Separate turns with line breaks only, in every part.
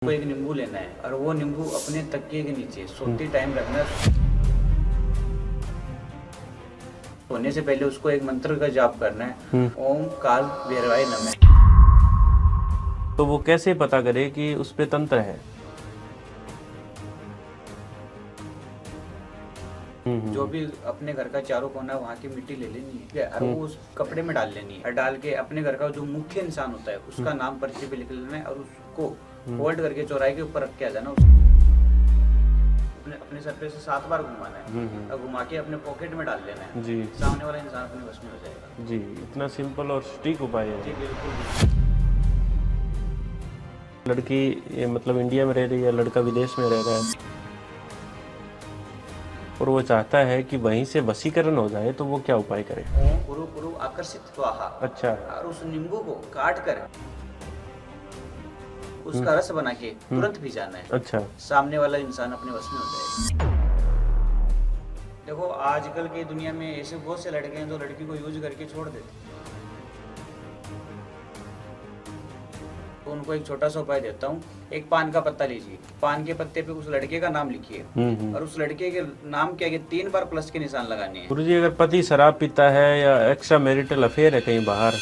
को एक नींबू लेना है और वो नींबू अपने तकिए के नीचे सोते टाइम रखना है। सोने से पहले उसको एक मंत्र का जाप करना है, ओम काल भैरवाय नमः।
तो वो कैसे पता करे कि उस पे तंत्र है?
जो भी अपने घर का चारों कोना वहाँ की मिट्टी ले लेनी है और वो उस कपड़े में डाल लेनी है और डाल के अपने घर का जो मुख्य इंसान होता है उसका नाम पर्ची पे लिख लेना है और उसको फोल्ड करके चौराहे के ऊपर रख के आ जाना। अपने अपने सर पे से 7 बार घुमाना है और घुमा के अपने पॉकेट में डाल लेना है।
जी
सामने वाला इंसान अपने वश में हो जाएगा।
जी, इतना सिंपल और सटीक उपाय
जी
है।
बिल्कुल।
लड़की मतलब इंडिया में रह रही है, लड़का विदेश में रह रहा है और वो चाहता है कि वहीं से वशीकरण हो जाए, तो वो क्या उपाय करे?
ओम कुरु कुरु आकर्षित स्वाहा।
अच्छा।
और उस नींबू को काट कर उसका रस बना के तुरंत पी जाना है।
अच्छा।
सामने वाला इंसान अपने वश में हो जाएगा। देखो आजकल की दुनिया में ऐसे बहुत से लड़के हैं जो लड़की को यूज करके छोड़ देते हैं। तो उनको एक छोटा सा उपाय देता हूँ। एक पान का पत्ता लीजिए, पान के पत्ते पे उस लड़के का नाम लिखिए और उस लड़के के नाम के आगे 3 बार प्लस के निशान लगाने हैं।
गुरुजी, अगर पति शराब पीता है या एक्स्ट्रा मैरिटल अफेयर है कहीं बाहर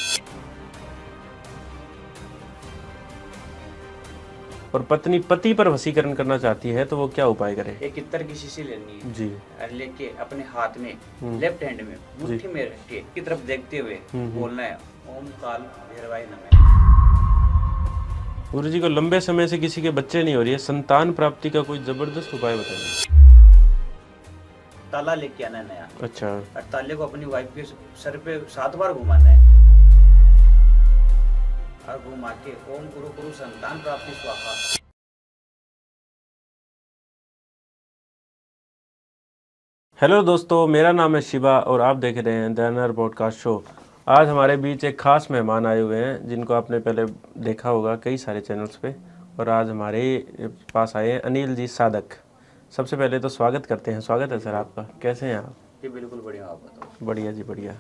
और पत्नी पति पर वशीकरण करना चाहती है, तो वो क्या उपाय करे?
एक इत्र की शीशी लेनी है
जी।
और लेके अपने हाथ में लेफ्ट हैंड में मुट्ठी में रख के की तरफ देखते हुए बोलना है, ओम काल भैरवाय नमः।
गुरुजी को लंबे समय से किसी के बच्चे नहीं हो रही है, संतान प्राप्ति का कोई जबरदस्त उपाय बताइए।
ताला लेके आना है नया।
अच्छा।
और ताले को अपनी वाइफ के सर पे 7 बार घुमाना है और घुमा के ओम गुरु गुरु संतान प्राप्ति स्वाहा।
हेलो दोस्तों, मेरा नाम है शिवा और आप देख रहे हैं दैनर पॉडकास्ट शो। आज हमारे बीच एक खास मेहमान आए हुए हैं जिनको आपने पहले देखा होगा कई सारे चैनल्स पे, और आज हमारे पास आए हैं अनिल जी साधक। सबसे पहले तो स्वागत करते हैं। स्वागत है सर आपका। कैसे हैं आप?
जी बिल्कुल बढ़िया, आप बताओ।
बढ़िया जी, बढ़िया।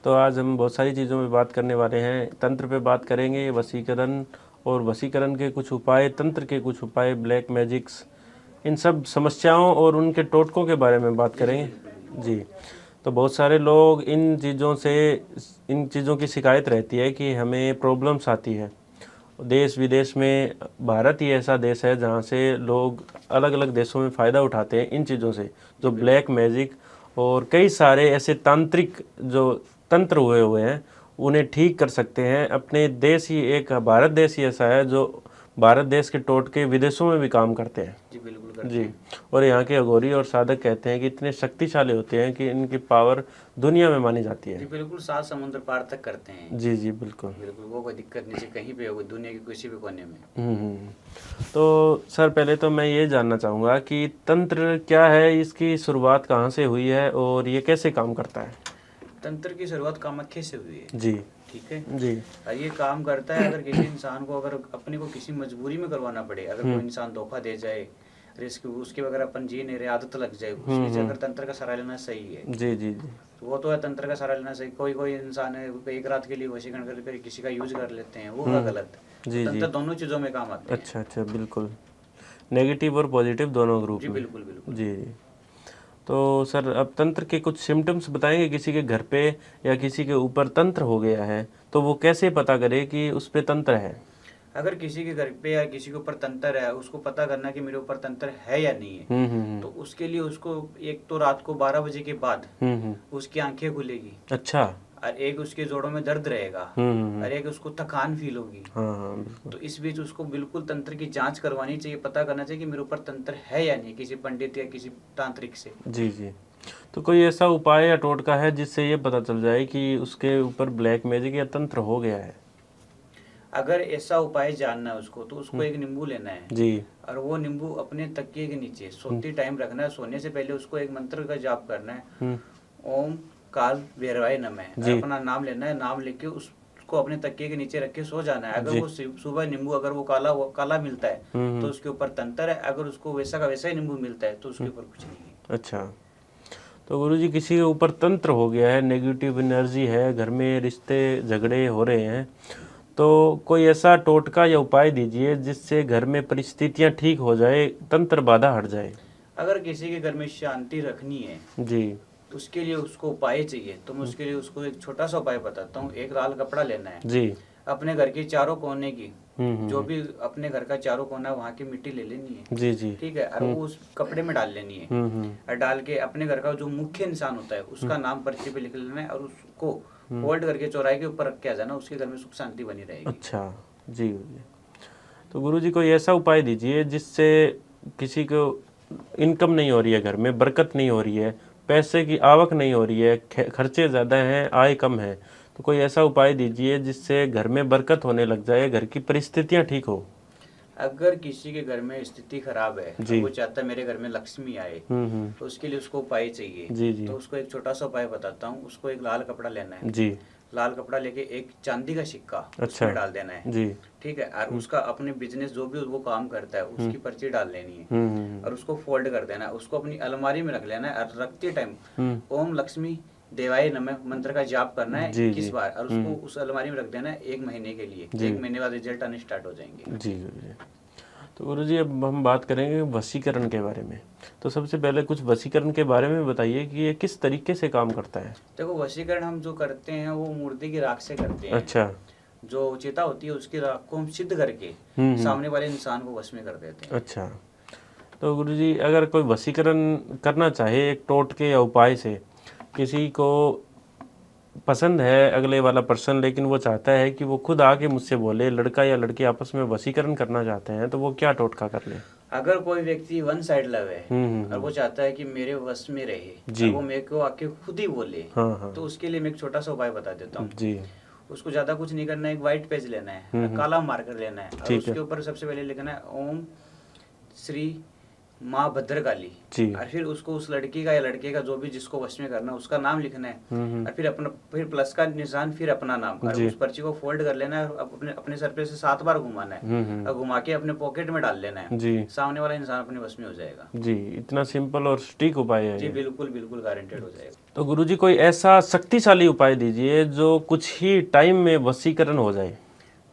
तो आज हम बहुत सारी चीज़ों में बात करने वाले हैं। तंत्र पे बात करेंगे, वशीकरण और वशीकरण के कुछ उपाय, तंत्र के कुछ उपाय, ब्लैक मैजिक्स, इन सब समस्याओं और उनके टोटकों के बारे में बात करेंगे जी। तो बहुत सारे लोग इन चीज़ों की शिकायत रहती है कि हमें प्रॉब्लम्स आती है देश विदेश में। भारत ही ऐसा देश है जहाँ से लोग अलग अलग देशों में फ़ायदा उठाते हैं इन चीज़ों से, जो ब्लैक मैजिक और कई सारे ऐसे तांत्रिक जो तंत्र हुए हैं उन्हें ठीक कर सकते हैं। अपने देश ही एक भारत देश ही ऐसा है जो भारत देश के टोटके विदेशों में भी काम करते हैं।
जी बिल्कुल करते
जी।
हैं।
और यहाँ के अघोरी और साधक कहते हैं कि इतने शक्तिशाली होते हैं कि इनकी पावर दुनिया में मानी जाती
जी
है।
बिल्कुल 7 समुद्र पार तक करते हैं।
जी जी बिल्कुल।
बिल्कुल वो कोई दिक्कत नहीं, कहीं पे हो दुनिया के किसी भी कोने में।
हम्म। तो सर पहले तो मैं ये जानना चाहूँगा कि तंत्र क्या है, इसकी शुरुआत कहाँ से हुई है और ये कैसे काम करता है?
तंत्र की शुरुआत कामाख्या से हुई है।
जी।
ठीक है
जी।
और ये काम करता है अगर किसी इंसान को, अगर अपने को किसी मजबूरी में करवाना पड़े, अगर कोई इंसान धोखा दे जाए, रिस्क उसके वगैरह अपन जी नहीं रहे, आदत लग जाए, उसकी जगह अगर तंत्र का सहारा लेना सही है।
जी जी जी।
तो वो तो है, तंत्र का सहारा लेना सही। कोई कोई इंसान है एक रात के लिए वशीकरण कर किसी का यूज कर लेते हैं, वो है गलत।
जी
तंत्र
जी।
दोनों चीजों में काम आते हैं।
अच्छा अच्छा, बिल्कुल। नेगेटिव और पॉजिटिव दोनों ग्रुप
जी
में।
बिल्कुल बिल्कुल।
जी जी। तो सर अब तंत्र के कुछ सिम्टम्स बताएंगे। किसी के घर पे या किसी के ऊपर तंत्र हो गया है तो वो कैसे पता करे कि उस पे तंत्र है?
अगर किसी के घर पे या किसी के ऊपर तंत्र है, उसको पता करना कि मेरे ऊपर तंत्र है या नहीं है। तो उसके लिए उसको एक तो रात को 12 बजे के बाद उसकी आंखें खुलेगी।
अच्छा।
और एक उसके जोड़ों में दर्द रहेगा और एक उसको थकान फील होगी।
हाँ हाँ बिल्कुल।
तो इस बीच उसको बिल्कुल तंत्र की जांच करवानी चाहिए, पता करना चाहिए कि मेरे ऊपर तंत्र है या नहीं, किसी पंडित या किसी तांत्रिक से।
जी जी। तो कोई ऐसा उपाय या टोटका है जिससे ये पता चल जाए कि उसके ऊपर ब्लैक मैजिक या तंत्र हो गया है?
अगर ऐसा उपाय जानना है उसको, तो उसको एक नींबू लेना है
जी।
और वो नींबू अपने तकिए के नीचे सोते टाइम रखना है। सोने से पहले उसको एक मंत्र का जाप करना है, ओम काल भैरवाय नमः। और अपना नाम लेना है, नाम लेके उसको अपने तकिए के नीचे रख के सो जाना है। अगर वो सुबह नींबू अगर वो काला मिलता है तो उसके ऊपर तंत्र है, अगर उसको वैसा का वैसा ही नींबू मिलता है तो उसके ऊपर कुछ नहीं है।
अच्छा। तो गुरुजी किसी के ऊपर तंत्र हो गया है, नेगेटिव एनर्जी है, घर में रिश्ते झगड़े हो रहे हैं, तो कोई ऐसा टोटका या उपाय दीजिए जिससे घर में परिस्थितियां ठीक हो जाए, तंत्र बाधा हट जाए।
अगर किसी के घर में शांति रखनी है
जी
उसके लिए उसको उपाय चाहिए, तो मैं उसके लिए उसको एक छोटा सा उपाय बताता हूँ। एक लाल कपड़ा लेना है,
जी
अपने घर के चारों कोने की
हम्म,
जो भी अपने घर का चारों कोना है वहाँ की मिट्टी ले लेनी है,
जी जी
ठीक है, और वो उस कपड़े में डाल लेनी है। और डाल के अपने घर का जो मुख्य इंसान होता है उसका नाम पर्ची पे लिख लेना है और उसको फोल्ड करके चौराहे के ऊपर रख के आ जाना, उसके घर में सुख शांति बनी रहेगी।
अच्छा जी जी। तो गुरुजी कोई ऐसा उपाय दीजिए जिससे किसी को इनकम नहीं हो रही है, घर में बरकत नहीं हो रही है, पैसे की आवक नहीं हो रही है, खर्चे ज़्यादा हैं, आय कम है, तो कोई ऐसा उपाय दीजिए जिससे घर में बरकत होने लग जाए, घर की परिस्थितियां ठीक हो।
अगर किसी के घर में स्थिति खराब है और वो चाहता है मेरे घर में लक्ष्मी आए, तो उसके लिए उसको उपाय चाहिए।
जी जी
तो उसको एक छोटा सा उपाय बताता हूँ। उसको एक लाल कपड़ा लेना है,
जी
लाल कपड़ा लेके एक चांदी का सिक्का
अच्छा
उसमें डाल देना है,
जी
ठीक है, और उसका अपने बिजनेस जो भी वो काम करता है उसकी पर्ची डाल लेनी है और उसको फोल्ड कर देना है, उसको अपनी अलमारी में रख लेना है और रखते टाइम ओम लक्ष्मी देवाय नमः मंत्र का जाप करना है
जी,
21
जी।
बार और उसको उस अलमारी में रख देना है 1 महीने के लिए।
जी।
1 महीने बाद रिजल्ट आने स्टार्ट हो जाएंगे।
जी गुरुजी। तो गुरुजी अब हम बात करेंगे वशीकरण के बारे में। तो सबसे पहले कुछ वशीकरण के बारे में बताइए कि ये किस तरीके से काम करता है।
देखो, वशीकरण हम जो करते हैं वो मूर्ति की राख से करते हैं।
अच्छा
जो चिता होती है उसकी राख को हम सिद्ध करके सामने वाले इंसान को वश में कर देते हैं।
अच्छा। तो गुरुजी अगर कोई वशीकरण करना चाहे एक टोटके या उपाय से, किसी को पसंद है अगले वाला पर्सन लेकिन वो चाहता है कि वो खुद आके मुझसे बोले, लड़का या लड़की आपस में वशीकरण करना चाहते हैं, तो वो क्या टोटका कर ले।
अगर कोई व्यक्ति वन साइड लव है और वो चाहता है कि मेरे वश में रहे और वो मेरे को आके खुद ही बोले,
हाँ।
तो उसके लिए मैं एक छोटा सा उपाय बता देता हूँ।
जी
उसको ज्यादा कुछ नहीं करना है, एक व्हाइट पेज लेना है, काला मार्कर लेना है और उसके ऊपर सबसे पहले लिखना है ओम श्री माँ भद्रकाली
जी
और फिर उसको उस लड़की का या लड़के का जो भी जिसको वश में करना है उसका नाम लिखना है और फिर प्लस का निशान, फिर अपना नाम और उस पर्ची को फोल्ड कर लेना है और अपने अपने सर पे से 7 बार घुमाना है और घुमा के अपने पॉकेट में डाल लेना है।
जी
सामने वाला इंसान अपने वश में हो जाएगा।
जी। इतना सिंपल और सटीक उपाय है
जी
ये।
बिल्कुल बिल्कुल गारंटेड हो जाएगा।
तो गुरुजी कोई ऐसा शक्तिशाली उपाय दीजिए जो कुछ ही टाइम में वशीकरण हो जाए।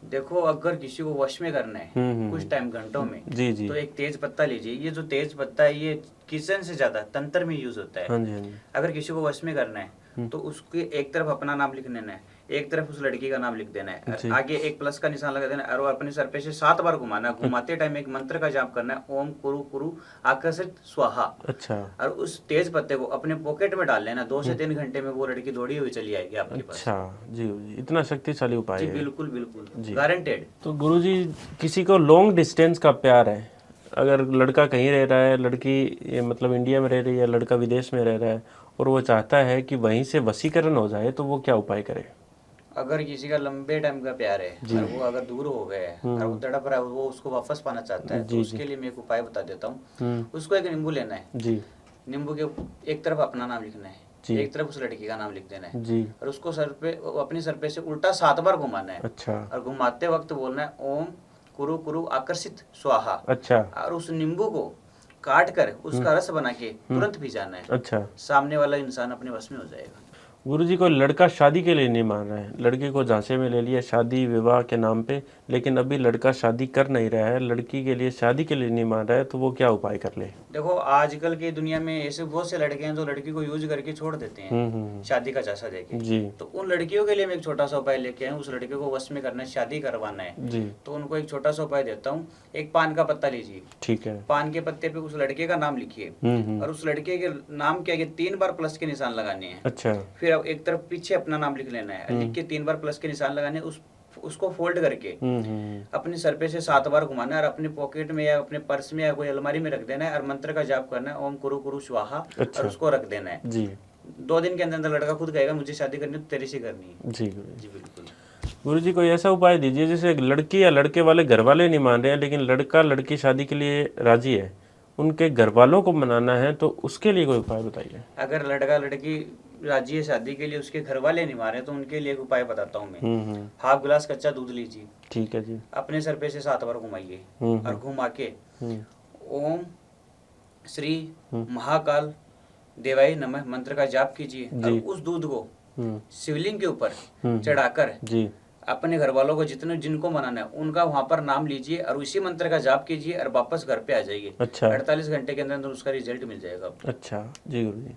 देखो, अगर किसी को वश में करना है कुछ टाइम घंटों में,
जी जी
तो एक तेज पत्ता लीजिए। ये जो तेज पत्ता है ये किचन से ज्यादा तंत्र में यूज होता है।
हाँ जी हाँ जी।
अगर किसी को वश में करना है तो उसके एक तरफ अपना नाम लिख देना है, एक तरफ उस लड़की का नाम लिख देना है, आगे एक प्लस का निशान लगा देना है और अपने सर पे से 7 बार घुमाना है। घुमाते टाइम एक मंत्र का जाप करना है, ओम कुरु कुरु आकर्षित स्वाहा।
अच्छा
और उस तेज पत्ते को अपने पॉकेट में डाल लेना। 2 से 3 घंटे में वो लड़की दौड़ी हुई चली आएगी आपके पास।
अच्छा जी जी। इतना शक्तिशाली उपाय
जी
है।
बिल्कुल बिल्कुल गारंटेड।
तो गुरुजी किसी को लॉन्ग डिस्टेंस का प्यार है, अगर लड़का कहीं रह रहा है, लड़की मतलब इंडिया में रह रही है, लड़का विदेश में रह रहा है और वो चाहता है कि वहीं से वशीकरण हो जाए, तो वो क्या उपाय करे।
अगर किसी का लंबे टाइम का प्यार है और वो अगर दूर हो गए है और वो तड़प रहा है, वो उसको वापस पाना चाहता है, तो उसके लिए मैं एक उपाय बता देता हूँ। उसको एक नींबू लेना है
जी।
नींबू के एक तरफ अपना नाम लिखना है, एक तरफ उस लड़की का नाम लिख देना है
जी
और उसको सर पे अपने सर पे से उल्टा 7 बार घुमाना है।
अच्छा
और घुमाते वक्त बोलना है ओम कुरु कुरु आकर्षित स्वाहा।
अच्छा
और उस नींबू को काट कर उसका रस बना के तुरंत पी जाना है।
अच्छा।
सामने वाला इंसान अपने वश में हो जाएगा।
गुरुजी को लड़का शादी के लिए नहीं मान रहा है, लड़के को झांसे में ले लिया शादी विवाह के नाम पे, लेकिन अभी लड़का शादी कर नहीं रहा है, लड़की के लिए शादी के लिए नहीं मान रहा है, तो वो क्या उपाय कर ले।
देखो, आजकल की दुनिया में ऐसे बहुत से लड़के हैं जो लड़की को यूज करके छोड़ देते हैं शादी का चासा देके।
जी
तो उन लड़कियों के लिए मैं एक छोटा सा उपाय लेके आया हूँ। उस लड़के को वश में करना है, शादी करवाना है,
जी
तो उनको एक छोटा सा उपाय देता हूँ। एक पान का पत्ता लीजिए,
ठीक है।
पान के पत्ते पे उस लड़के का नाम लिखिए और उस लड़के के नाम के आगे 3 बार प्लस के निशान लगाने हैं।
अच्छा
फिर अब एक तरफ पीछे अपना नाम लिख लेना है, लिख के 3 बार प्लस के निशान लगाने हैं। उसको फोल्ड करके अपने सर पे से 7 बार घुमाना है और अपने पॉकेट में या अपने पर्स में या कोई अलमारी में रख देना है और मंत्र का जाप करना है ओम कुरु कुरु स्वाहा।
अच्छा।
और उसको रख देना है।
जी
2 दिन के अंदर अंदर लड़का खुद कहेगा मुझे शादी करनी है तो तेरे से करनी है।
जी
जी बिल्कुल।
गुरुजी कोई ऐसा उपाय दीजिए जैसे लड़की या लड़के वाले घर वाले नहीं मान रहे हैं, लेकिन लड़का लड़की शादी के लिए राजी है, उनके घर वालों को मनाना है, तो उसके लिए कोई उपाय बताइए।
अगर लड़का लड़की राजी है शादी के लिए, उसके घर वाले नहीं मारे, तो उनके लिए एक उपाय बताता हूँ मैं। हाफ गिलास कच्चा दूध लीजिए,
ठीक है जी।
अपने सर पे से 7 बार घुमाइए और घुमा के ओम श्री महाकाल देवाय नमः मंत्र का जाप कीजिए और उस दूध को शिवलिंग के ऊपर चढ़ाकर
जी
अपने घर वालों को जितने जिनको मनाना है उनका वहां पर नाम लीजिए और उसी मंत्र का जाप कीजिए और वापस घर पे आ जाइए।
अच्छा।
48 घंटे के अंदर अंदर उसका रिजल्ट मिल जाएगा आपको।
अच्छा जी गुरुजी।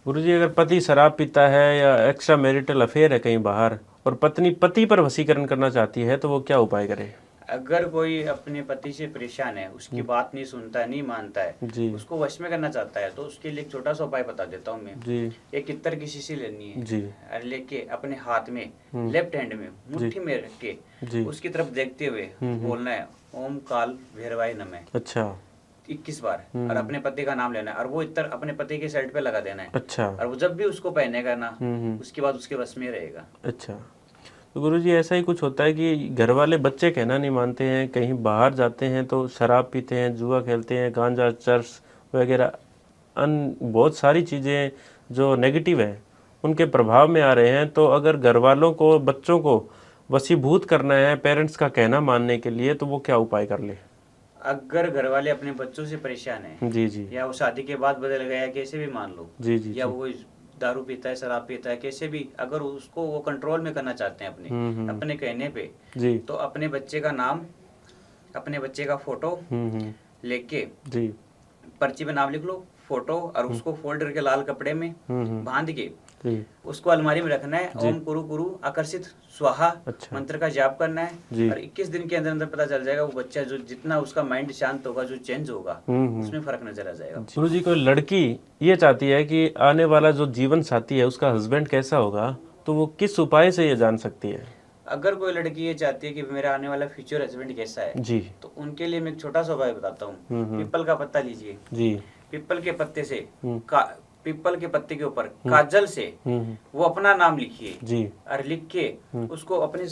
गुरुजी अगर पति शराब पीता है या एक्स्ट्रा मैरिटल अफेयर है कहीं बाहर और पत्नी पति पर वशीकरण करना चाहती है तो वो क्या उपाय करे?
अगर कोई अपने पति से परेशान है, उसकी बात नहीं सुनता है, नहीं मानता है,
जी
उसको वश में करना चाहता है, तो उसके लिए एक छोटा सा उपाय बता देता हूँ मैं।
जी
एक इत्र की शीशी लेनी है
जी
और लेके अपने हाथ में लेफ्ट हैंड में मुट्ठी में रख के
जी।
उसकी तरफ देखते हुए बोलना है ओम काल भैरवाय नमः
अच्छा
21 बार और अपने पति का नाम लेना है और वो इत्र अपने पति के शर्ट पे लगा देना है
अच्छा।
और वो जब भी उसको पहनेगा ना उसके बाद उसके वश में रहेगा।
अच्छा। तो गुरुजी ऐसा ही कुछ होता है कि घर वाले बच्चे कहना नहीं मानते हैं, कहीं बाहर जाते हैं तो शराब पीते हैं, जुआ खेलते हैं, गांजा चर्स वगैरह बहुत सारी चीज़ें जो नेगेटिव है उनके प्रभाव में आ रहे हैं। तो अगर घर वालों को बच्चों को वशीभूत करना है पेरेंट्स का कहना मानने के लिए तो वो क्या उपाय कर ले?
अगर घर वाले अपने बच्चों से परेशान है
जी जी
या वो शादी के बाद बदल गया कैसे भी मान लो,
जी जी
या
जी
वो दारू पीता है, शराब पीता है, कैसे भी अगर उसको वो कंट्रोल में करना चाहते हैं अपने कहने पे,
जी
तो अपने बच्चे का नाम, अपने बच्चे का फोटो लेके
जी
पर्ची पे नाम लिख लो, फोटो, और उसको फोल्ड करके लाल कपड़े में बांध के
जी
उसको अलमारी में रखना है। ओम कुरु कुरु आकर्षित स्वाहा
अच्छा।
मंत्र का जाप करना है
जी।
और 21 दिन के अंदर अंदर पता चल जाएगा वो बच्चा जो जितना उसका माइंड शांत होगा, जो चेंज होगा, उसमें फर्क नजर आ जाएगा।
गुरु जी कोई लड़की ये चाहती है कि आने वाला जो जीवन साथी है उसका हस्बैंड कैसा होगा, तो वो किस उपाय से ये जान सकती है?
अगर कोई लड़की ये चाहती है कि मेरा आने वाला फ्यूचर हस्बैंड कैसा है,
जी
तो उनके लिए मैं एक छोटा सा उपाय बताता हूँ। पीपल का पत्ता लीजिए,
जी
पीपल के पत्ते से पीपल के पत्ते के ऊपर काजल से वो अपना नाम लिखिए
जी
और लिख के उसको अपने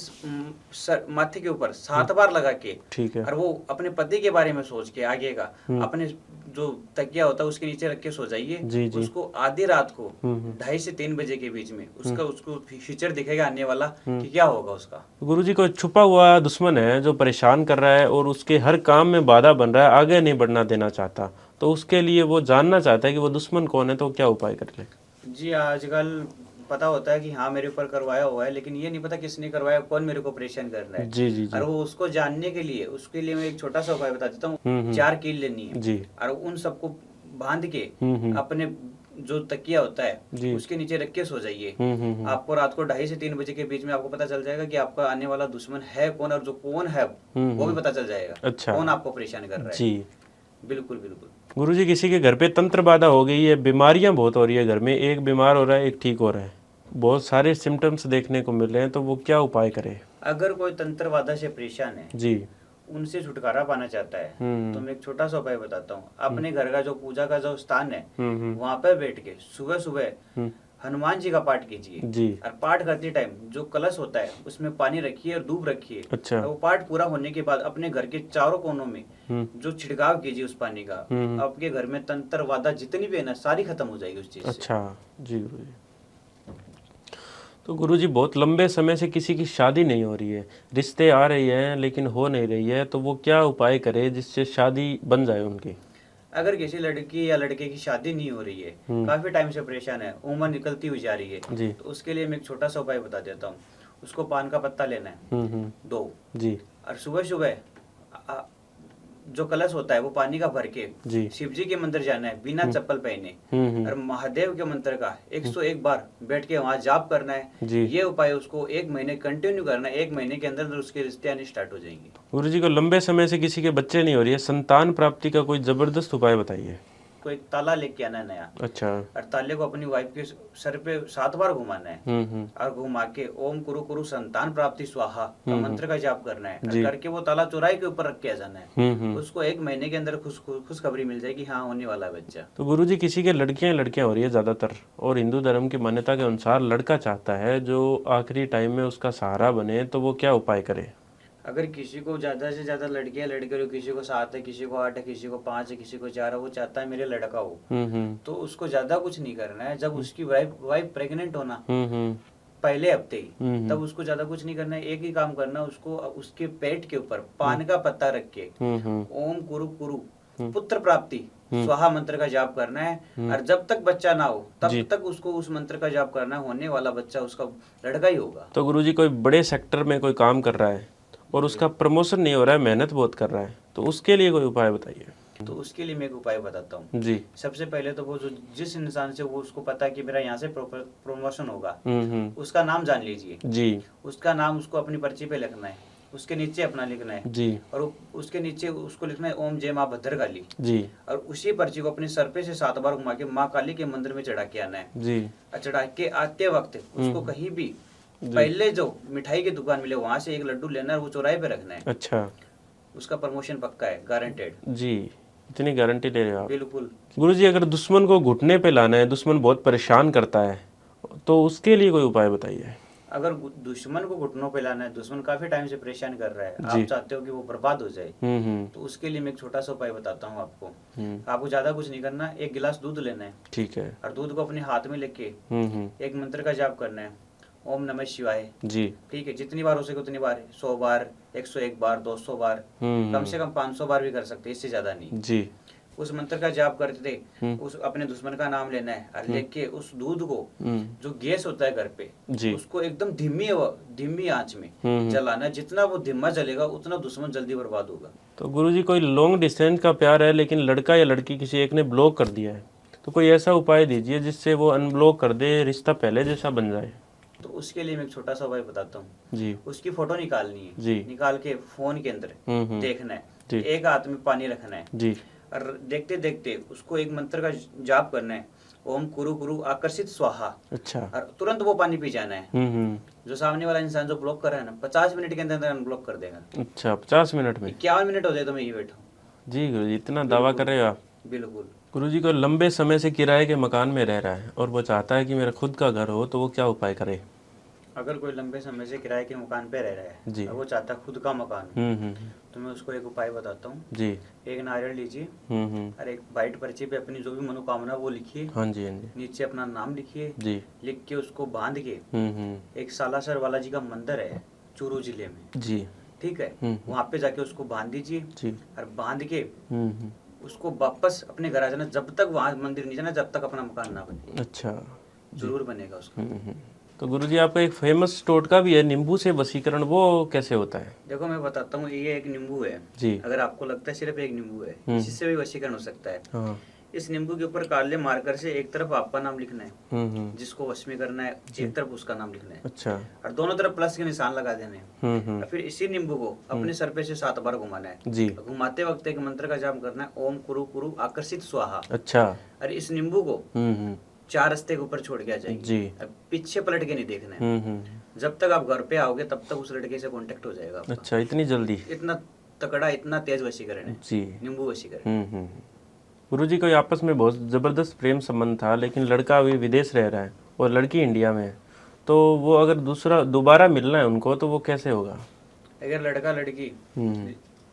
माथे के ऊपर 7 बार लगा के,
ठीक है।
और वो अपने पति के बारे में सोच के आगे का अपने जो तकिया होता है उसके नीचे रख के सो जाइए।
जी जी
उसको आधी रात को 2:30 से 3 बजे के बीच में उसको फ्यूचर दिखेगा आने वाला कि क्या होगा उसका।
गुरु जी कोई छुपा हुआ दुश्मन है जो परेशान कर रहा है और उसके हर काम में बाधा बन रहा है, आगे नहीं बढ़ना देना चाहता, तो उसके लिए वो जानना चाहता है कि वो दुश्मन कौन है, तो क्या उपाय कर ले?
जी आजकल पता होता है कि हाँ मेरे ऊपर करवाया हुआ है, लेकिन ये नहीं पता किसने करवाया, कौन मेरे को परेशान कर रहा है।
जी जी जी
और वो उसको जानने के लिए उसके लिए मैं एक छोटा सा उपाय बता देता हूँ। 4 कील लेनी है
जी
और उन सबको बांध के अपने जो तकिया होता है उसके नीचे रख के सो जाइए। आपको रात को 2:30 से 3 बजे के बीच में आपको पता चल जाएगा कि आपका आने वाला दुश्मन है कौन, और जो कौन है वो भी पता चल जाएगा।
अच्छा।
कौन आपको परेशान कर रहा है।
जी
बिल्कुल बिल्कुल।
गुरुजी किसी के घर पे तंत्र बाधा हो गई है, बीमारियां बहुत हो रही है घर में, एक बीमार हो रहा है एक ठीक हो रहा है, बहुत सारे सिम्टम्स देखने को मिल रहे हैं, तो वो क्या उपाय करे?
अगर कोई तंत्र बाधा से परेशान है,
जी
उनसे छुटकारा पाना चाहता है, तो मैं एक छोटा सा उपाय बताता हूँ। अपने घर का जो पूजा का जो स्थान है वहाँ पे बैठ के सुबह सुबह हनुमान जी का पाठ कीजिए
जी
और पाठ करते टाइम जो कलश होता है उसमें पानी रखिए और धूप रखिए।
अच्छा।
वो पाठ पूरा होने के बाद अपने घर के चारों कोनों में जो छिड़काव कीजिए उस पानी का, आपके घर में तंत्र बाधा जितनी भी है ना सारी खत्म हो जाएगी उस चीज से।
अच्छा जी गुरुजी। तो गुरुजी बहुत लंबे समय से किसी की शादी नहीं हो रही है, रिश्ते आ रही हैं लेकिन हो नहीं रही है, तो वो क्या उपाय करे जिससे शादी बन जाए उनकी?
अगर किसी लड़की या लड़के की शादी नहीं हो रही है, काफी टाइम से परेशान है, उम्र निकलती हुई जा रही है,
जी
तो उसके लिए मैं एक छोटा सा उपाय बता देता हूँ। उसको पान का पत्ता लेना है 2
जी
और सुबह सुबह जो कलश होता है वो पानी का भर के
जी
शिव जी के मंदिर जाना है बिना चप्पल पहने और महादेव के मंत्र का 101 बार बैठ के वहाँ जाप करना है।
जी।
ये उपाय उसको 1 महीने कंटिन्यू करना है। 1 महीने के अंदर अंदर उसके रिश्ते आने स्टार्ट हो जाएंगे।
गुरुजी को लंबे समय से किसी के बच्चे नहीं हो रही है, संतान प्राप्ति का कोई जबरदस्त उपाय बताइए।
कोई ताला लेके आना है नया,
अच्छा।
और ताले को अपनी वाइफ के सर पे 7 बार घुमाना है और घुमा के ओम कुरु कुरु संतान प्राप्ति स्वाहा का मंत्र का जाप करना है और करके वो ताला चौराहे के ऊपर रख के आ जाना है। उसको 1 महीने के अंदर खुशखबरी मिल जाएगी, हाँ होने वाला है बच्चा।
तो गुरुजी किसी के लड़कियां हो रही है ज्यादातर, और हिंदू धर्म की मान्यता के अनुसार लड़का चाहता है जो आखिरी टाइम में उसका सहारा बने, तो वो क्या उपाय करे?
अगर किसी को ज्यादा से ज्यादा लड़कियां लड़के, किसी को 7 है, किसी को 8 है, किसी को 5 है, किसी को 4 है, वो चाहता है मेरे लड़का हो, तो उसको ज्यादा कुछ नहीं करना है। जब उसकी वाइफ प्रेग्नेंट होना पहले हफ्ते ही, तब उसको ज्यादा कुछ नहीं करना है। एक ही काम करना, उसको उसके पेट के ऊपर पान का पत्ता रख के ओम कुरु कुरु पुत्र प्राप्ति स्वाहा मंत्र का जाप करना है, और जब तक बच्चा ना हो तब तक उसको उस मंत्र का जाप करना है। होने वाला बच्चा उसका लड़का ही होगा।
तो गुरुजी कोई बड़े सेक्टर में कोई काम कर रहा है और उसका प्रमोशन नहीं हो रहा है, मेहनत बहुत कर रहा है, तो उसके लिए कोई उपाय बताइए।
तो उसके लिए मैं एक उपाय बताता हूँ
जी।
सबसे पहले तो वो जो जिस इंसान से वो उसको पता है कि मेरा यहाँ से प्रमोशन होगा,
हम्म।
उसका नाम जान लीजिए।
जी
उसका नाम उसको अपनी पर्ची पे लिखना है, उसके नीचे अपना लिखना है,
जी
और उसके नीचे उसको लिखना है ओम जय माँ भद्रकाली।
जी
और उसी पर्ची को अपने सर पे से 7 बार घुमा के माँ काली के मंदिर में चढ़ा के आना है।
जी
और चढ़ा के आते वक्त उसको कहीं भी पहले जो मिठाई की दुकान मिले वहां से एक लड्डू लेना है, वो चौराहे पे रखना है।
अच्छा
उसका प्रमोशन पक्का है, गारंटेड।
जी, इतनी गारंटी ले रहे हो आप।
बिल्कुल।
गुरुजी अगर दुश्मन को घुटने पे लाना है, दुश्मन बहुत परेशान करता है, तो उसके लिए कोई उपाय बताइए।
अगर दुश्मन को घुटनों पे लाना है, दुश्मन काफी टाइम से परेशान कर रहा है,
जी।
आप चाहते हो कि वो बर्बाद हो जाए, तो उसके लिए मैं एक छोटा सा उपाय बताता हूँ आपको। आपको ज्यादा कुछ नहीं करना, एक गिलास दूध लेना है।
ठीक है।
और दूध को अपने हाथ में लेके एक मंत्र का जाप करना है, ओम नमः शिवाय।
जी।
ठीक है, जितनी बार हो सके उतनी बार, 100 बार, 101 बार, 200 बार, कम से कम 500 बार भी कर सकते हैं, इससे ज्यादा नहीं।
जी।
उस मंत्र का जाप करते थे, उस अपने दुश्मन का नाम लेना है, और लेके उस दूध को जो गैस होता है घर पे,
जी।
उसको एकदम धीमी आंच में जलाना है। जितना वो धीमा जलेगा उतना दुश्मन जल्दी बर्बाद होगा।
तो गुरुजी कोई लॉन्ग डिस्टेंस का प्यार है लेकिन लड़का या लड़की किसी एक ने ब्लॉक कर दिया है, तो कोई ऐसा उपाय दीजिए जिससे वो अनब्लॉक कर दे, रिश्ता पहले जैसा बन जाए।
तो उसके लिए मैं एक छोटा सा उपाय बताता हूँ।
जी।
उसकी फोटो निकालनी है।
जी।
निकाल के फोन के अंदर देखना है।
जी।
एक हाथ में पानी रखना है।
जी।
और देखते देखते उसको एक मंत्र का जाप करना है, ओम कुरु कुरु आकर्षित स्वाहा।
अच्छा।
और तुरंत वो पानी पी जाना है। जो सामने वाला इंसान जो ब्लॉक कर रहा है ना, 50 मिनट के अंदर अंदर अनब्लॉक कर देगा।
अच्छा, 50 मिनट में?
51 मिनट हो जाए तो मैं ये बैठा हूँ।
जी गुरुजी, इतना दावा कर रहे हो आप।
बिल्कुल।
गुरुजी को लंबे समय से किराए के मकान में रह रहा है और वो चाहता है कि मेरा खुद का घर हो, तो वो क्या उपाय करे?
अगर कोई लंबे समय से किराए के मकान पे रह रहा
जी।
है और वो चाहता है खुद का मकान, तो मैं उसको एक उपाय बताता हूँ।
जी।
एक नारियल लीजिए और एक वाइट पर्ची पे अपनी जो भी मनोकामना वो लिखिए।
हाँ जी, हाँ जी।
नीचे अपना नाम लिखिए।
जी।
लिख के उसको बांध के एक सालासर बालाजी का मंदिर है चूरू जिले में।
जी।
ठीक है, वहाँ पे जाके उसको बांध दीजिए।
जी।
और बांध के उसको वापस अपने घर आ जाना, जब तक वहाँ मंदिर नहीं जाना, जब तक अपना मकान ना बने।
अच्छा।
जरूर बनेगा उसका।
तो गुरुजी आपका एक फेमस टोटका भी है नींबू से वशीकरण, वो कैसे होता है?
देखो मैं बताता हूँ, ये एक नींबू है
जी।
अगर आपको लगता है सिर्फ एक नींबू है, इससे भी वशीकरण हो सकता है।
हाँ।
इस नींबू के ऊपर काले मार्कर से एक तरफ आपका नाम लिखना है, जिसको वश में करना है, एक तरफ उसका नाम लिखना है।
अच्छा।
और दोनों तरफ प्लस के निशान लगा देने हैं। और फिर इसी नींबू को अपने सर पे से 7 बार घुमाना है।
जी।
घुमाते वक्त एक मंत्र का जाप करना है, ओम कुरु कुरु आकर्षित स्वाहा।
अच्छा।
और इस नींबू को 4 रास्ते के ऊपर छोड़ के आ जाएगी।
जी।
अब पीछे पलट के नहीं देखना है। जब तक आप घर पे आओगे तब तक उस लड़के से कांटेक्ट हो जाएगा आपका।
अच्छा, इतनी जल्दी?
इतना तगड़ा, इतना तेज वशीकरण है
जी।
नींबू वशीकरण।
गुरुजी कोई आपस में बहुत ज़बरदस्त प्रेम संबंध था, लेकिन लड़का अभी विदेश रह रहा है और लड़की इंडिया में है, तो वो अगर दोबारा मिलना है उनको, तो वो कैसे होगा?
अगर लड़का लड़की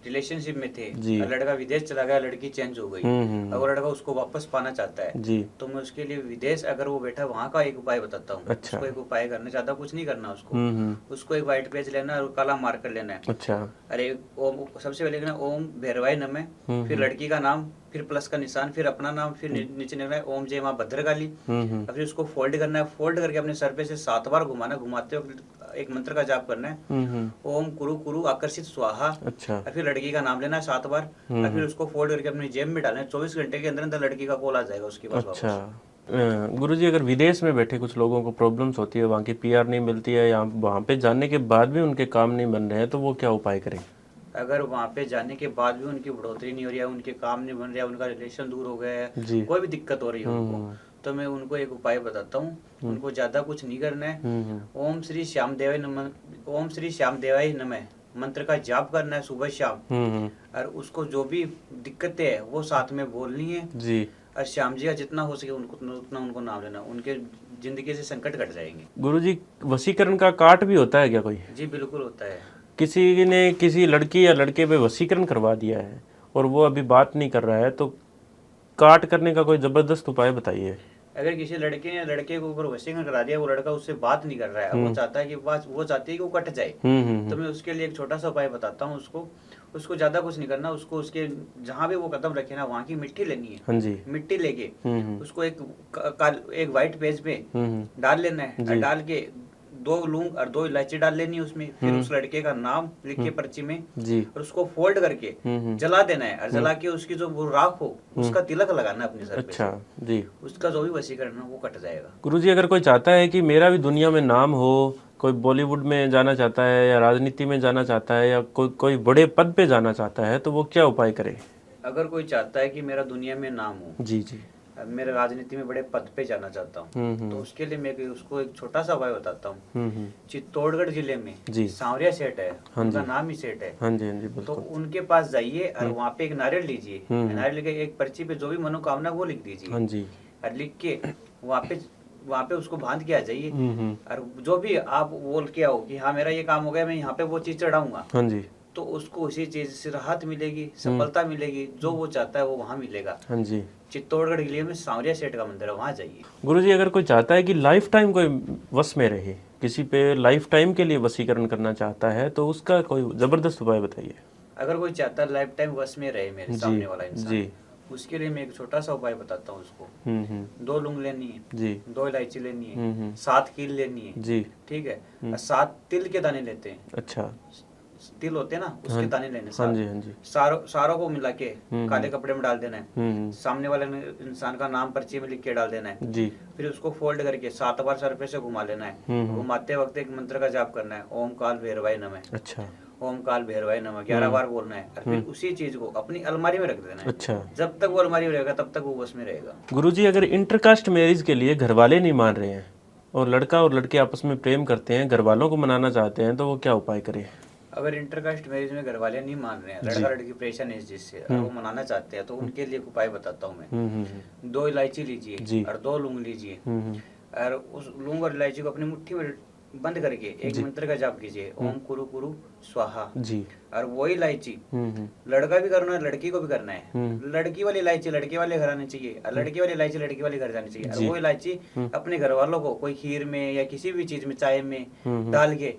रिलेशनशिप में थे
जी।
और लड़का विदेश चला गया, लड़की चेंज हो गई, अगर लड़का उसको वापस पाना चाहता है,
जी।
तो मैं उसके लिए विदेश अगर वो बैठा वहाँ का एक उपाय बताता हूँ।
अच्छा।
उसको एक उपाय करना, ज्यादा कुछ नहीं करना उसको। उसको एक व्हाइट पेज लेना और काला मार्कर लेना है।
अच्छा।
अरे ओम, सबसे पहले लिखना ओम भैरवाय नमः, फिर लड़की का नाम, फिर प्लस का निशान, फिर अपना नाम, फिर नीचे लिखना है ओम जय माँ भद्रकाली। और फिर उसको फोल्ड करना है। फोल्ड करके अपने सर पे से 7 बार घुमाना। घुमाते वक्त एक मंत्र का जाप करना है, ओम कुरु कुरु आकर्षित स्वाहा।
अच्छा।
और फिर लड़की का नाम लेना है 7 बार। और फिर उसको फोल्ड करके अपनी जेब में डालना है। 24 घंटे के अंदर अंदर लड़की का कॉल आ जाएगा उसके पास।
अच्छा। गुरुजी अगर विदेश में बैठे कुछ लोगों को प्रॉब्लम्स होती है, वहाँ की पीआर नहीं मिलती है, या वहाँ पे जाने के बाद भी उनके काम नहीं बन रहे हैं, तो वो क्या उपाय करें?
अगर वहाँ पे जाने के बाद भी उनकी बढ़ोतरी नहीं हो रही है, उनके काम नहीं बन रहा है, उनका रिलेशन दूर हो गया है, कोई भी दिक्कत हो रही है उनको, तो मैं उनको एक उपाय बताता हूँ। उनको ज्यादा कुछ नहीं करना है। ओम श्री श्याम देवाय नमः, ओम श्री श्याम देवाय नमः मंत्र का जाप करना है सुबह शाम। और उसको जो भी दिक्कतें है वो साथ में बोलनी है
जी।
और श्याम जी का जितना हो सके उतना उनको नाम लेना, उनके जिंदगी से संकट कट जाएंगे।
गुरुजी वशीकरण का काट भी होता है क्या कोई?
जी बिल्कुल होता है।
किसी ने किसी लड़की या लड़के पे वशीकरण करवा दिया है और वो अभी बात नहीं कर रहा है, तो काट करने का कोई जबरदस्त उपाय बताइए।
अगर किसी लड़के ने लड़के के ऊपर वशीकरण करा दिया, वो लड़का उससे बात नहीं कर रहा है, वो चाहता है कि वो चाहती है कि वो कट जाए, तो मैं उसके लिए एक छोटा सा उपाय बताता हूँ उसको। उसको ज्यादा कुछ नहीं करना, उसको उसके जहाँ भी वो कदम रखे ना वहाँ की मिट्टी लेनी है।
हाँ जी।
मिट्टी लेके
हम्म।
उसको एक व्हाइट पेज पे डाल लेना है, और डाल के 2 लौंग और 2 इलायची डाल लेनी है उसमें। फिर उस लड़के का नाम लिख के पर्ची में
जी।
और उसको फोल्ड करके जला देना है, और जला के उसकी जो वो राख हो उसका तिलक लगाना है अपने सर पे।
अच्छा जी।
उसका जो भी वशीकरण है वो कट जाएगा।
गुरुजी अगर कोई चाहता है कि मेरा भी दुनिया में नाम हो, कोई बॉलीवुड में जाना चाहता है या राजनीति में जाना चाहता है या कोई बड़े पद पे जाना चाहता है, तो वो क्या उपाय करे?
अगर कोई चाहता है कि मेरा दुनिया में नाम हो,
जी जी।
मेरा राजनीति में बड़े पद पे जाना चाहता हूँ, तो उसके लिए मैं उसको एक छोटा सा उपाय बताता हूँ। चित्तौड़गढ़ जिले में
जी।
सांवरिया सेठ है,
हाँ
उनका
जी।
नाम ही सेठ है।
हाँ जी, हाँ जी,
तो
बिल्कुल।
उनके पास जाइए और वहाँ पे एक नारियल लीजिए, नारियल लेके एक पर्ची पे जो भी मनोकामना वो लिख दीजिए।
हाँ जी।
और लिख के वहाँ पे उसको बांध के आ जाइए, और जो भी आप बोल के आओ कि हाँ मेरा ये काम हो गया, मैं यहाँ पे वो चीज चढ़ाऊंगा,
हाँ जी।
तो उसको उसी चीज से राहत मिलेगी, सफलता मिलेगी, जो वो चाहता है वो वहाँ मिलेगा।
हाँ जी।
चित्तौड़गढ़ जिले में सांवरिया सेठ का मंदिर है, वहाँ जाइए।
गुरुजी अगर कोई चाहता है कि लाइफ टाइम कोई वश में रहे, किसी पे लाइफ टाइम के लिए वशीकरण करना चाहता है, तो उसका कोई जबरदस्त उपाय बताइए।
अगर कोई चाहता है लाइफ टाइम वश में रहे मेरे सामने वाला इंसान,
जी।
उसके लिए मैं एक छोटा सा उपाय बताता हूँ उसको। 2 लौंग लेनी है
जी।
2 इलायची लेनी है, 7 कील लेनी है।
जी।
ठीक है, और 7 तिल के दाने लेते हैं।
अच्छा।
तिल होते हैं ना, उसके दाने लेने।
हाँ जी, हाँ जी।
सारों को मिला के काले कपड़े में डाल देना है। सामने वाले इंसान का नाम पर्ची में लिख के डाल देना है।
जी।
फिर उसको फोल्ड करके 7 बार सर पे से घुमा लेना है। घुमाते वक्त एक मंत्र का जाप करना है, ओम काल भैरवाय नमः।
अच्छा।
ओम काल भैरवाय नमः 11 बार बोलना है, और फिर उसी चीज को अपनी अलमारी में रख देना है।
अच्छा।
जब तक वो अलमारी में रहेगा तब तक वो बस में रहेगा।
गुरुजी अगर इंटरकास्ट मैरिज के लिए घर वाले नहीं मान रहे हैं और लड़का और लड़की आपस में प्रेम करते हैं, घर वालों को मनाना चाहते हैं, तो वो क्या उपाय करें?
अगर इंटरकास्ट मैरिज में घर वाले नहीं मान रहे हैं, लड़का लड़की परेशान है जिससे, और वो मनाना चाहते हैं, तो उनके लिए एक उपाय बताता हूँ मैं। 2 इलायची लीजिए और 2 लौंग लीजिए, और उस लौंग और इलायची को अपनी मुट्ठी में बंद करके एक मंत्र का जाप कीजिए, ओम कुरु कुरु स्वाहा जी। और वही इलायची लड़का भी करना है, लड़की को भी करना है। लड़की वाली इलायची लड़के वाले घर आनी चाहिए, और लड़की वाली इलायची लड़के वाले घर जानी चाहिए। और वो इलायची अपने घर वालों को कोई खीर में या किसी भी चीज में, चाय में डाल के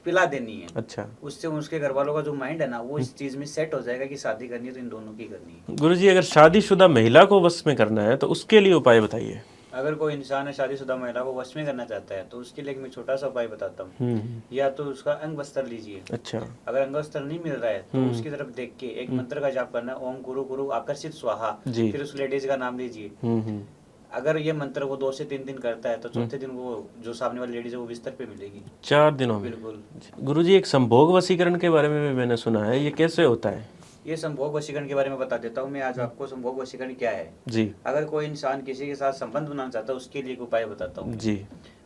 पिला देनी है। अच्छा। उससे उसके घर वालों का जो माइंड है ना, वो इस चीज में सेट हो जाएगा कि शादी करनी है तो इन दोनों की करनी है।
गुरुजी अगर शादीशुदा महिला को वश में करना है तो उसके लिए उपाय बताइए।
अगर कोई इंसान है शादीशुदा महिला को वश में करना चाहता है, तो उसके लिए मैं छोटा सा उपाय बताता हूँ। या तो उसका अंग वस्त्र लीजिए। अच्छा। अगर अंग वस्त्र नहीं मिल रहा है तो उसकी तरफ देख के एक मंत्र का जाप करना है, ओम गुरु गुरु आकर्षित स्वाहा। फिर उस लेडीज का नाम लीजिए। अगर ये मंत्र वो 2 से 3 दिन करता है तो चौथे दिन वो जो सामने वाली लेडीज है वो बिस्तर पे मिलेगी। 4 दिनों में? बिल्कुल।
गुरुजी एक संभोग वशीकरण के बारे में भी मैंने सुना है, ये कैसे होता है?
ये संभोग वशीकरण के बारे में बता देता हूँ मैं आज आपको। संभोग वशीकरण क्या है जी? अगर कोई इंसान किसी के साथ संबंध बनाना चाहता है उसके लिए एक उपाय बताता हूँ जी।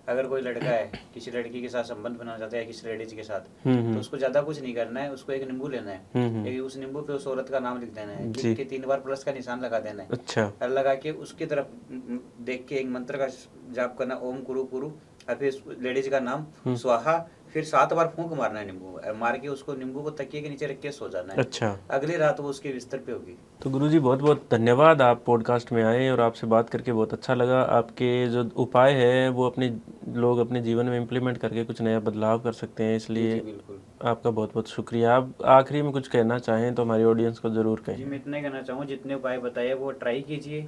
अगर कोई लड़का है किसी लड़की के साथ संबंध बनाना चाहता है या किसी लेडीज के साथ, तो उसको ज्यादा कुछ नहीं करना है। उसको एक नींबू लेना है, उस नींबू पे उस औरत का नाम लिख देना है, लिख के 3 बार प्लस का निशान लगा देना है। अच्छा। और लगा के उसकी तरफ देख के एक मंत्र का जाप करना, ओम कुरु कुरु, और फिर लेडीज का नाम स्वाहा। फिर 7 बार फूंक मारना है नींबू, मार के उसको नींबू को तकिए के नीचे रख के सो जाना है। अच्छा। अगली रात वो उसके बिस्तर पे होगी।
तो गुरुजी बहुत बहुत धन्यवाद, आप पॉडकास्ट में आए और आपसे बात करके बहुत अच्छा लगा। आपके जो उपाय है वो लोग अपने जीवन में इम्प्लीमेंट करके कुछ नया बदलाव कर सकते हैं, इसलिए आपका बहुत बहुत शुक्रिया। आप आखिरी में कुछ कहना चाहें तो हमारी ऑडियंस को जरूर कहें।
जी मैं इतना कहना चाहूँ, जितने उपाय बताए वो ट्राई कीजिए।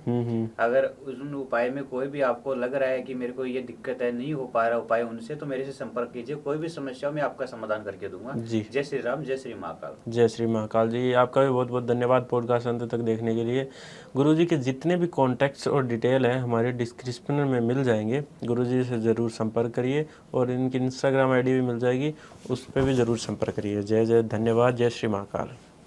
अगर उन उपाय में कोई भी आपको लग रहा है कि मेरे को ये दिक्कत है, नहीं हो पा रहा उपाय उनसे, तो मेरे से संपर्क कीजिए। कोई भी समस्या में आपका समाधान करके दूंगा जी। जय श्री राम, जय श्री महाकाल।
जय श्री महाकाल जी। आपका भी बहुत बहुत धन्यवाद पॉडकास्ट अंत तक देखने के लिए। गुरुजी के जितने भी कॉन्टैक्ट्स और डिटेल हैं हमारे डिस्क्रिप्शन में मिल जाएंगे, गुरुजी से ज़रूर संपर्क करिए, और इनकी इंस्टाग्राम आईडी भी मिल जाएगी, उस पर भी ज़रूर संपर्क करिए। जय जय धन्यवाद। जय श्री महाकाल।